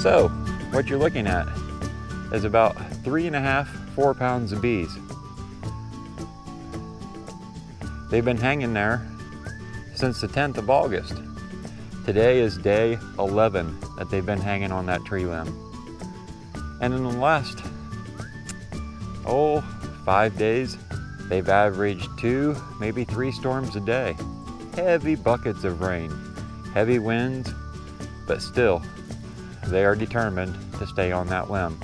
So, what you're looking at is about 3.5, 4 pounds of bees. They've been hanging there since the 10th of August. Today is day 11 that they've been hanging on that tree limb. And in the last, 5 days, they've averaged 2, maybe 3 storms a day. Heavy buckets of rain, heavy winds, but still, they are determined to stay on that limb.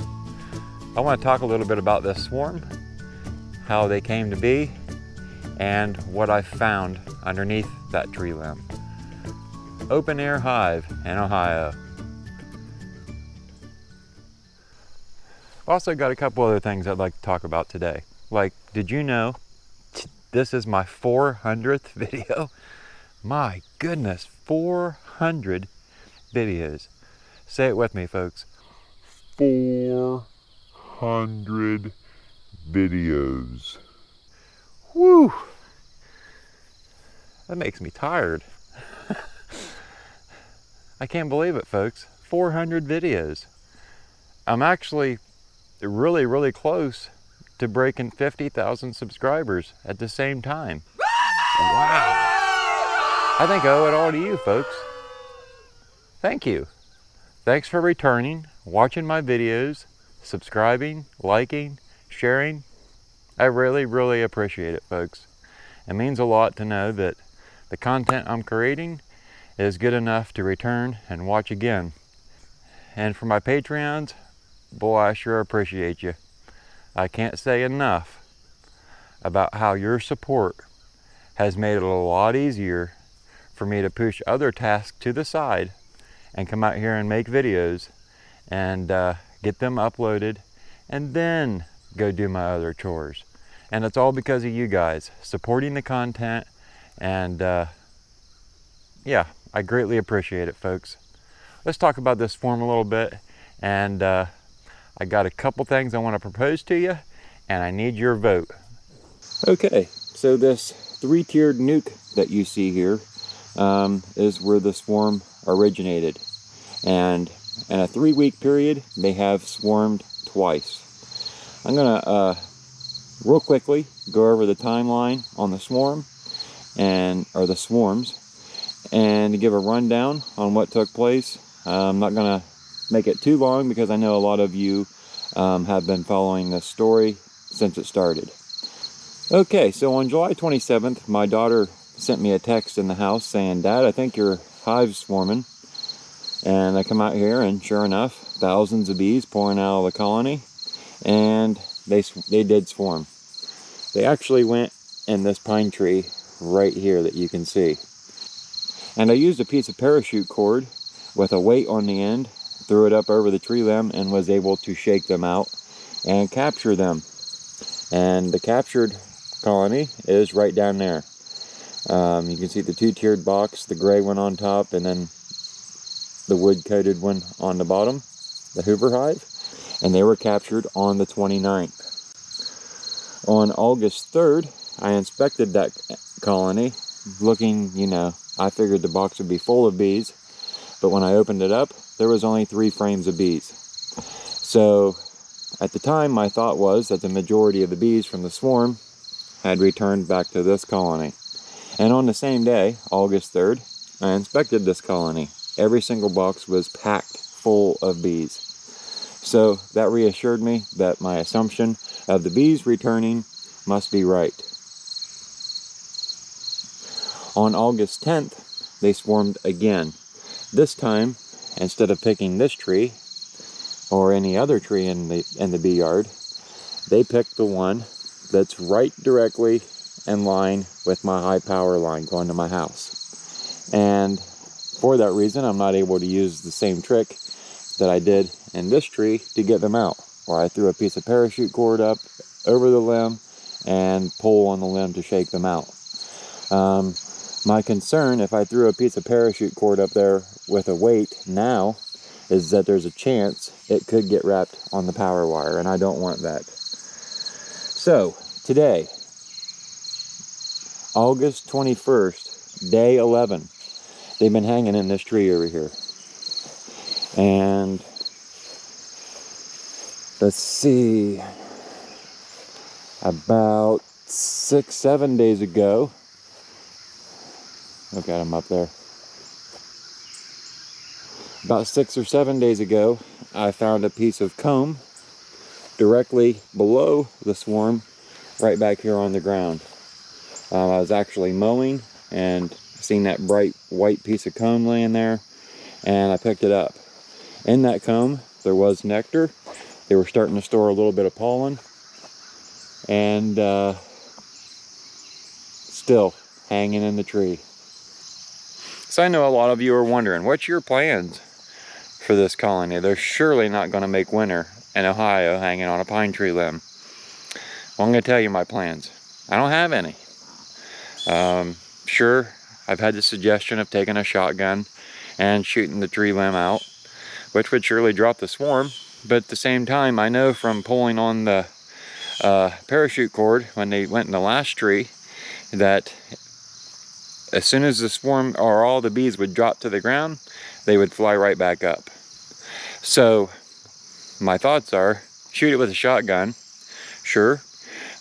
I want to talk a little bit about this swarm, how they came to be, and what I found underneath that tree limb. Open air hive in Ohio. Also got a couple other things I'd like to talk about today. Like, did you know this is my 400th video? My goodness, 400 videos. Say it with me, folks. 400 videos. Woo! That makes me tired. I can't believe it, folks. 400 videos. I'm actually really, really close to breaking 50,000 subscribers at the same time. Wow. I think I owe it all to you, folks. Thank you. Thanks for returning, watching my videos, subscribing, liking, sharing. I really, really appreciate it, folks. It means a lot to know that the content I'm creating is good enough to return and watch again. And for my Patreons, boy, I sure appreciate you. I can't say enough about how your support has made it a lot easier for me to push other tasks to the side and come out here and make videos and get them uploaded and then go do my other chores. And it's all because of you guys supporting the content, and yeah, I greatly appreciate it, folks. Let's talk about this swarm a little bit, and I got a couple things I want to propose to you, and I need your vote. Okay, so this 3-tiered nuke that you see here is where the swarm originated, and in a 3-week period they have swarmed twice. I'm gonna real quickly go over the timeline on the swarm or the swarms and give a rundown on what took place. I'm not gonna make it too long because I know a lot of you have been following this story since it started. Okay, so on July 27th, my daughter sent me a text in the house saying, "Dad, I think your hive's swarming." And I come out here and sure enough, thousands of bees pouring out of the colony, and they did swarm. They actually went in this pine tree right here that you can see. And I used a piece of parachute cord with a weight on the end, threw it up over the tree limb, and was able to shake them out and capture them. And the captured colony is right down there. You can see the 2-tiered box, the gray one on top, and then the wood-coated one on the bottom, the Hoover hive. And they were captured on the 29th. On August 3rd, I inspected that colony, looking, I figured the box would be full of bees, but when I opened it up, there was only 3 frames of bees. So at the time, my thought was that the majority of the bees from the swarm had returned back to this colony. And on the same day, August 3rd, I inspected this colony. Every single box was packed full of bees. So that reassured me that my assumption of the bees returning must be right. On August 10th, they swarmed again. This time, instead of picking this tree or any other tree in the bee yard, they picked the one that's right directly in line with my high power line going to my house. And for that reason, I'm not able to use the same trick that I did in this tree to get them out, where I threw a piece of parachute cord up over the limb and pull on the limb to shake them out. My concern, if I threw a piece of parachute cord up there with a weight now, is that there's a chance it could get wrapped on the power wire, and I don't want that. So, today, August 21st, day 11, they've been hanging in this tree over here. And let's see, about 6-7 days ago. Look at him up there. About 6 or 7 days ago, I found a piece of comb directly below the swarm, right back here on the ground. I was actually mowing and seen that bright white piece of comb laying there, and I picked it up. In that comb, there was nectar. They were starting to store a little bit of pollen, and still hanging in the tree. So I know a lot of you are wondering, what's your plans for this colony? They're surely not going to make winter in Ohio hanging on a pine tree limb. Well, I'm going to tell you my plans. I don't have any. Sure, I've had the suggestion of taking a shotgun and shooting the tree limb out, which would surely drop the swarm. But at the same time, I know from pulling on the parachute cord when they went in the last tree that as soon as the swarm or all the bees would drop to the ground, they would fly right back up. So my thoughts are, shoot it with a shotgun. Sure,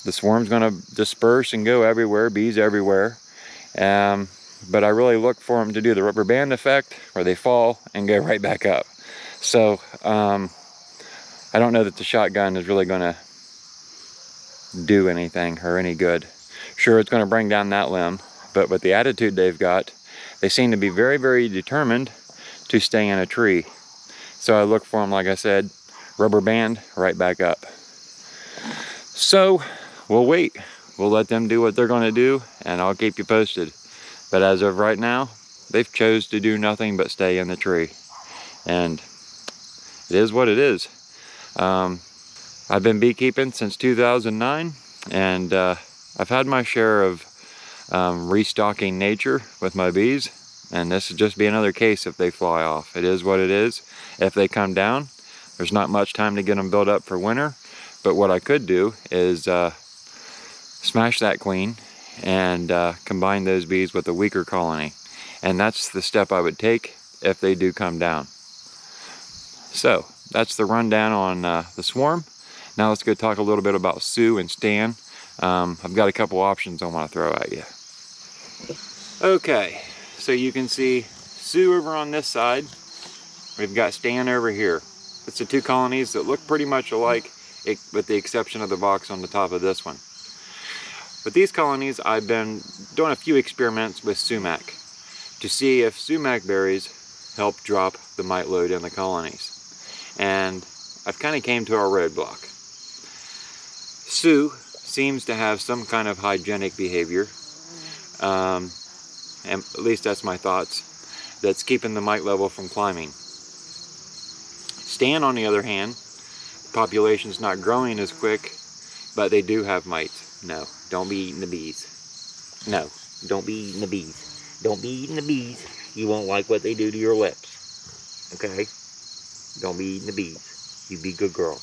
the swarm's going to disperse and go everywhere, bees everywhere. But I really look for them to do the rubber band effect, where they fall and go right back up. So I don't know that the shotgun is really going to do anything or any good. Sure, it's going to bring down that limb, but with the attitude they've got, they seem to be very, very determined to stay in a tree. So I look for them, like I said, rubber band right back up. So we'll wait. We'll let them do what they're going to do, and I'll keep you posted. But as of right now, they've chose to do nothing but stay in the tree. And it is what it is. I've been beekeeping since 2009, and I've had my share of restocking nature with my bees, and this would just be another case if they fly off. It is what it is. If they come down, there's not much time to get them built up for winter, but what I could do is smash that queen and combine those bees with a weaker colony, and that's the step I would take if they do come down. So that's the rundown on the swarm. Now let's go talk a little bit about Sue and Stan. I've got a couple options I want to throw at you. Okay, so you can see Sue over on this side. We've got Stan over here. It's the two colonies that look pretty much alike, with the exception of the box on the top of this one. With these colonies, I've been doing a few experiments with Sumac to see if Sumac berries help drop the mite load in the colonies. And I've kind of came to a roadblock. Sue seems to have some kind of hygienic behavior, and at least that's my thoughts, that's keeping the mite level from climbing. Stan, on the other hand, the population's not growing as quick, but they do have mites. No, don't be eating the bees. No, don't be eating the bees. Don't be eating the bees. You won't like what they do to your lips. Okay? Don't be eating the bees. You be a good girl.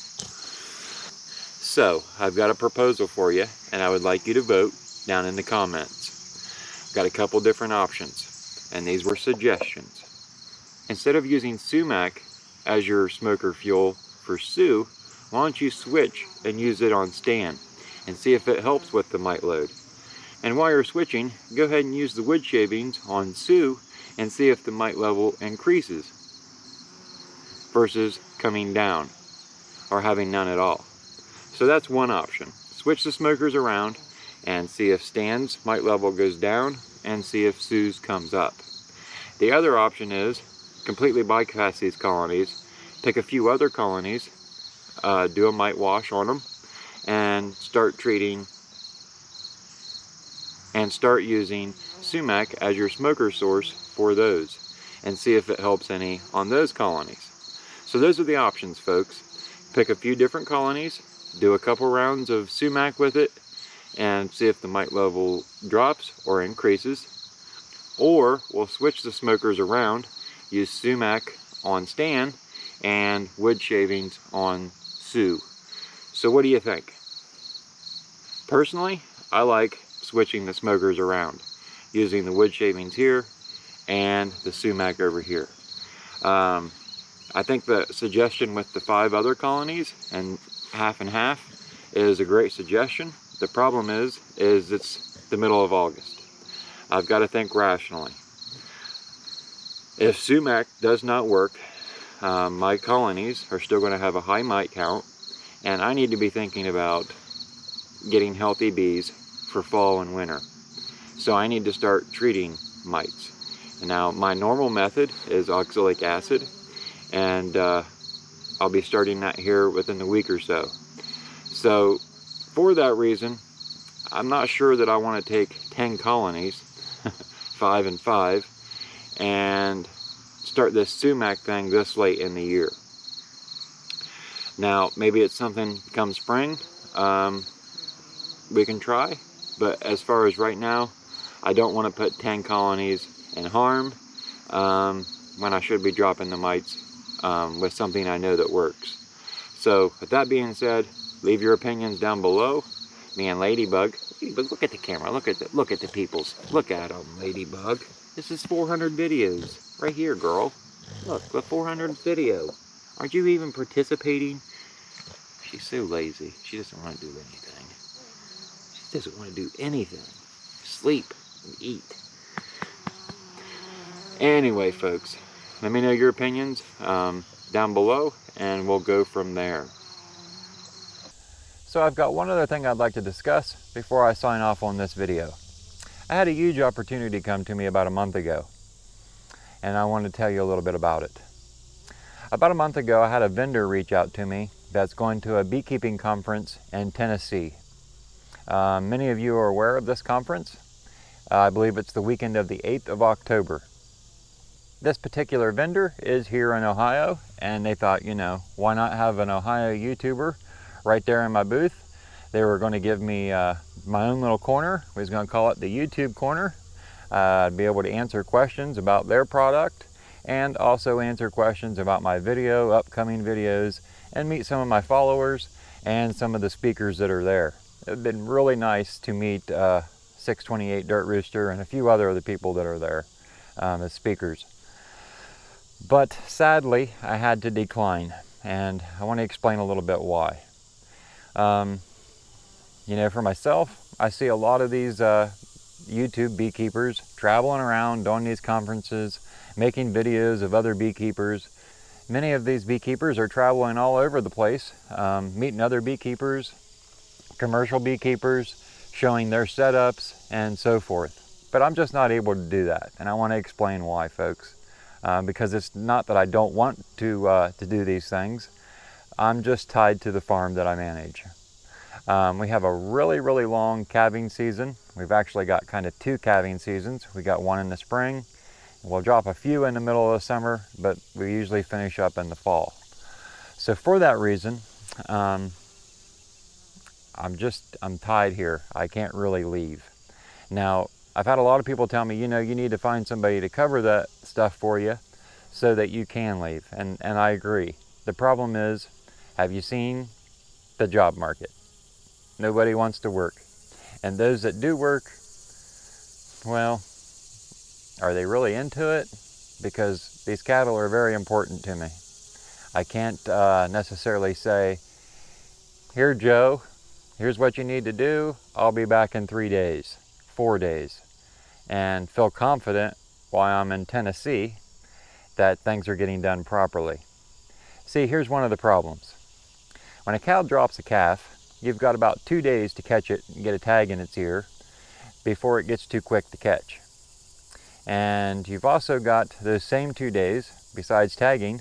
So, I've got a proposal for you, and I would like you to vote down in the comments. I've got a couple different options, and these were suggestions. Instead of using Sumac as your smoker fuel for Sue, why don't you switch and use it on Stan and see if it helps with the mite load. And while you're switching, go ahead and use the wood shavings on Sue and see if the mite level increases versus coming down or having none at all. So that's one option. Switch the smokers around and see if Stan's mite level goes down and see if Sue's comes up. The other option is completely bypass these colonies, pick a few other colonies, do a mite wash on them, and start treating and start using Sumac as your smoker source for those, and see if it helps any on those colonies. So those are the options, folks. Pick a few different colonies, do a couple rounds of Sumac with it, and see if the mite level drops or increases. Or we'll switch the smokers around, use Sumac on Stan and wood shavings on Sue. So what do you think? Personally, I like switching the smokers around, using the wood shavings here and the Sumac over here. I think the suggestion with the 5 other colonies and half is a great suggestion. The problem is it's the middle of August. I've got to think rationally. If Sumac does not work, my colonies are still going to have a high mite count, and I need to be thinking about getting healthy bees for fall and winter. So I need to start treating mites. Now, my normal method is oxalic acid, and I'll be starting that here within a week or so. So for that reason, I'm not sure that I want to take 10 colonies, 5 and 5, and start this sumac thing this late in the year. Now, maybe it's something come spring we can try, but as far as right now, I don't want to put 10 colonies in harm when I should be dropping the mites with something I know that works. So with that being said, leave your opinions down below. Me and Ladybug, look at the camera, look at the peoples, look at them, Ladybug. This is 400 videos right here, girl. Look, the 400th video. Aren't you even participating? She's so lazy. She doesn't want to do anything. She doesn't want to do anything. Sleep and eat. Anyway, folks, let me know your opinions down below, and we'll go from there. So I've got one other thing I'd like to discuss before I sign off on this video. I had a huge opportunity come to me about a month ago, and I want to tell you a little bit about it. About a month ago, I had a vendor reach out to me that's going to a beekeeping conference in Tennessee. Many of you are aware of this conference. I believe it's the weekend of the 8th of October. This particular vendor is here in Ohio, and they thought, you know, why not have an Ohio YouTuber right there in my booth? They were going to give me my own little corner. We was going to call it the YouTube corner. I'd be able to answer questions about their product and also answer questions about my video, upcoming videos, and meet some of my followers and some of the speakers that are there. It's been really nice to meet 628 Dirt Rooster and a few other of the people that are there as speakers. But sadly, I had to decline, and I want to explain a little bit why. You know, for myself, I see a lot of these YouTube beekeepers traveling around, doing these conferences, making videos of other beekeepers. Many of these beekeepers are traveling all over the place, meeting other beekeepers, commercial beekeepers, showing their setups and so forth. But I'm just not able to do that, and I want to explain why, folks. Because it's not that I don't want to do these things. I'm just tied to the farm that I manage. We have a really, really long calving season. We've actually got kind of 2 calving seasons. We got one in the spring. We'll drop a few in the middle of the summer, but we usually finish up in the fall. So for that reason, I'm tied here. I can't really leave. Now, I've had a lot of people tell me, you know, you need to find somebody to cover that stuff for you so that you can leave. And I agree. The problem is, have you seen the job market? Nobody wants to work. And those that do work, well, are they really into it? Because these cattle are very important to me. I can't necessarily say, here, Joe, here's what you need to do. I'll be back in 3 days, 4 days. And feel confident while I'm in Tennessee that things are getting done properly. See, here's one of the problems. When a cow drops a calf, you've got about 2 days to catch it and get a tag in its ear before it gets too quick to catch. And you've also got those same 2 days, besides tagging,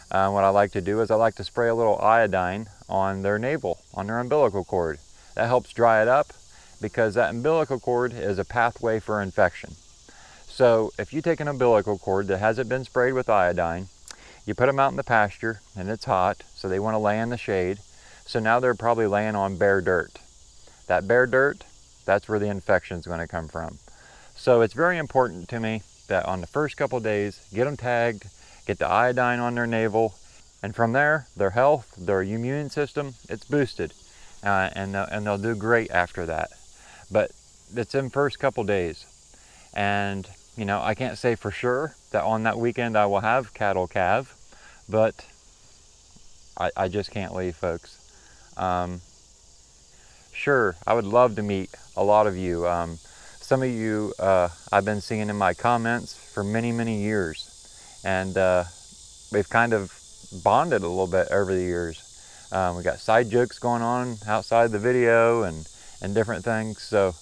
what I like to do is I like to spray a little iodine on their navel, on their umbilical cord. That helps dry it up, because that umbilical cord is a pathway for infection. So if you take an umbilical cord that hasn't been sprayed with iodine, you put them out in the pasture and it's hot, so they want to lay in the shade. So now they're probably laying on bare dirt. That bare dirt, that's where the infection is going to come from. So it's very important to me that on the first couple days, get them tagged, get the iodine on their navel, and from there, their health, their immune system, it's boosted. And they'll do great after that. But it's in first couple days. And, you know, I can't say for sure that on that weekend I will have cattle calve. but I just can't leave, folks. Sure, I would love to meet a lot of you. Some of you I've been seeing in my comments for many, many years, and we've kind of bonded a little bit over the years. We got side jokes going on outside the video and different things, so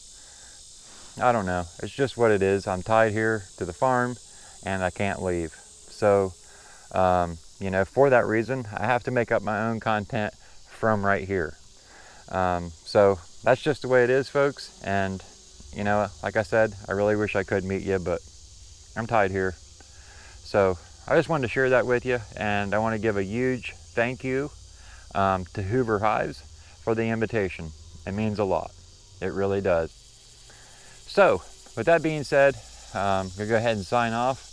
I don't know. It's just what it is. I'm tied here to the farm and I can't leave. So, you know, for that reason, I have to make up my own content from right here. So that's just the way it is, folks. And, you know, like I said, I really wish I could meet you, but I'm tied here. So I just wanted to share that with you, and I want to give a huge thank you to Hoover Hives for the invitation. It means a lot. It really does. So with that being said, I'm going to go ahead and sign off.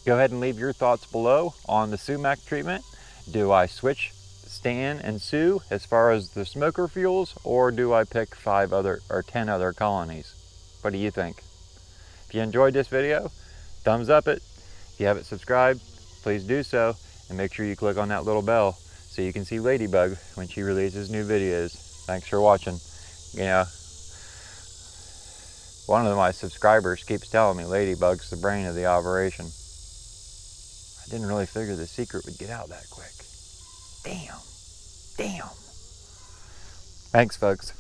Go ahead and leave your thoughts below on the Sumac treatment. Do I switch Stan and Sue as far as the smoker fuels, or do I pick 5 other or 10 other colonies? What do you think? If you enjoyed this video, thumbs up it. If you haven't subscribed, please do so, and make sure you click on that little bell so you can see Ladybug when she releases new videos. Thanks for watching. You know, one of my subscribers keeps telling me Ladybug's the brain of the operation. I didn't really figure the secret would get out that quick. Damn. Thanks, folks.